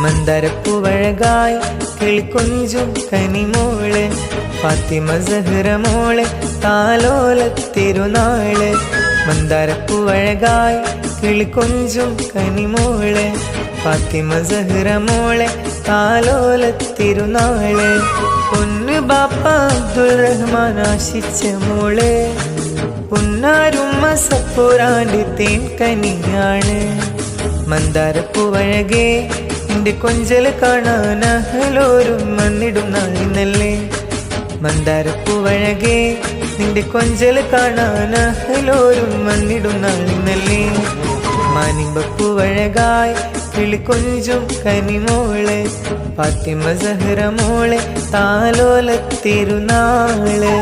മന്ദരപ്പൂവഴകായി കിളിക്കൊഞ്ചും കനിമോള് ഫാത്തിമ സഹ്റ മോളെ താലോല തിരുനാള്. മന്ദരപ്പൂവഴകായി കിളിക്കൊഞ്ചും കനിമോള് ഫാത്തിമ സഹ്റ മോളെ താലോല തിരുനാള്. പൊന്നു ബാപ്പ അബ്ദുൽ റഹ്മാൻ ആശിച്ച മോള് പുന്നാരുമ്മ സപ്പുറാൻ്റെ തേൻ കനിയാണ്. മന്ദാരപ്പൂവഴകേ നിന്റെ കൊഞ്ചൽ കാണാൻ അഹലോരും വന്നിടും നാളിന്നല്ലേ. മന്ദാരപ്പൂവഴകേ നിന്റെ കൊഞ്ചൽ കാണാൻ അഹലോരും വന്നിടും നാളിന്നല്ലേ. മാനിമ്പപ്പൂവഴകായി കിളിക്കൊഞ്ചും കനിമോളെ ഫാത്തിമ സഹ്റ മോളെ താലോല തിരുനാള്.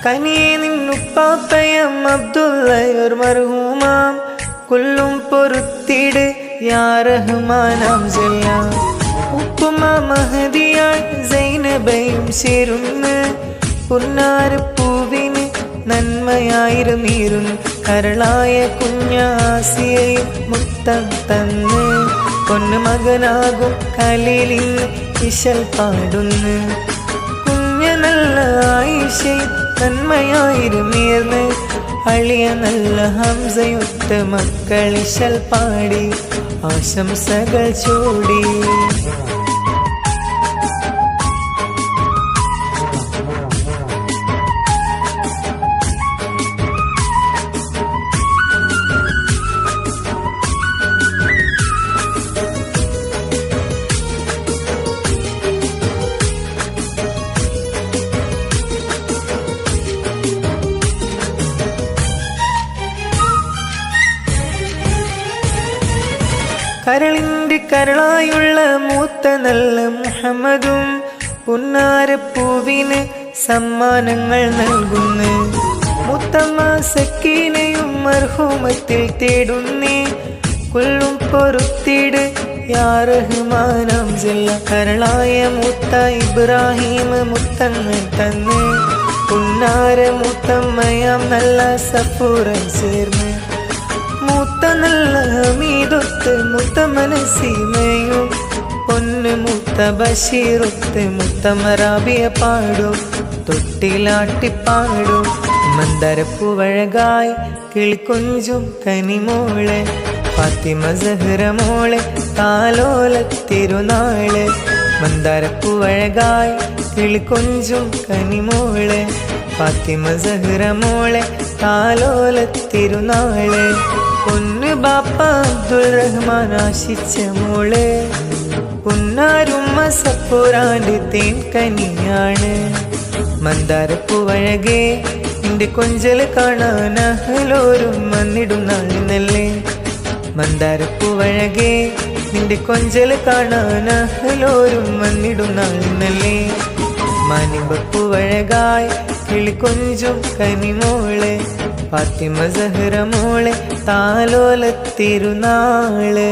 കനിയെ നിന്നുപ്പാപ്പയം അബ്ദുള്ളയോർ മർഹൂമാം കൊല്ലും പൊറുത്തിട് യാ റഹ്മാനാം ചൊല്ലാം. ഉപ്പുമ മഹദിയായി സൈനബയും ചേരുന്ന് പുന്നാരപ്പൂവിന് നന്മയായിരുന്നീരുന്നു. കരളായ കുഞ്ഞാസിയയും മുത്തം തന്ന് പൊന്നു മകനാകും കലീലിന്ന് ഇശൽ പാടുന്നു. നല്ല ആയിഷയും നന്മയായിരുന്നീർന്ന് അളിയ നല്ല ഹംസയൊത്ത മക്കളിശൽ പാടി ആശംസകൾ ചൂടി. കരളിൻ്റെ കരളായുള്ള മൂത്ത നല്ല മുഹമ്മദും പുന്നാരപ്പൂവിന് സമ്മാനങ്ങൾ നൽകുന്നു. മുത്തമ്മ സക്കീനയും മർഹൂമത്തിൽ തേടുന്നേ കൊല്ലും പൊറുത്തിട് യാ റഹ്മാനാം ജല്ല. കരളായ മൂത്ത ഇബ്രാഹിം മുത്തങ്ങൾ തന്ന് പുന്നാര മുത്തമ്മയാം നല്ല സഫൂറൻ ചേർന്ന് മൂത്ത നല്ല ഹമീദൊത്ത് മുത്ത മനസീമയും പൊന്ന് മൂത്ത ബഷീറൊത്ത് മുത്ത മറാബിയ പാടും തൊട്ടിലാട്ടിപ്പാടും. മന്ദരപ്പൂവഴകായി കിളിക്കൊഞ്ചും കനിമോളെ ഫാത്തിമ സഹ്റ മോളെ താലോല തിരുനാള്. മന്ദരപ്പൂവഴകായി കിളിക്കൊഞ്ചും കനിമോളെ ഫാത്തിമ സഹ്റ മോളെ താലോല തിരുനാള്. പൊന്നു ബാപ്പ അബ്ദുൽ റഹ്മാൻ ആശിച്ച മോള് പുന്നാരുമ്മ സപ്പുറാൻ്റെ തേൻ കനിയാണ്. മന്ദാരപ്പൂവഴകേ നിന്റെ കൊഞ്ചൽ കാണാൻ അഹലോരും വന്നിടും നാളിന്നല്ലേ. മന്ദാരപ്പൂവഴകേ നിന്റെ കൊഞ്ചൽ കാണാൻ അഹലോരും വന്നിടും നാളിന്നല്ലേ. മാനിമ്പപ്പൂവഴകായി കിളിക്കൊഞ്ചും കനിമോളെ ഫാത്തിമ സഹ്റ മോളെ താലോല തിരുനാള്.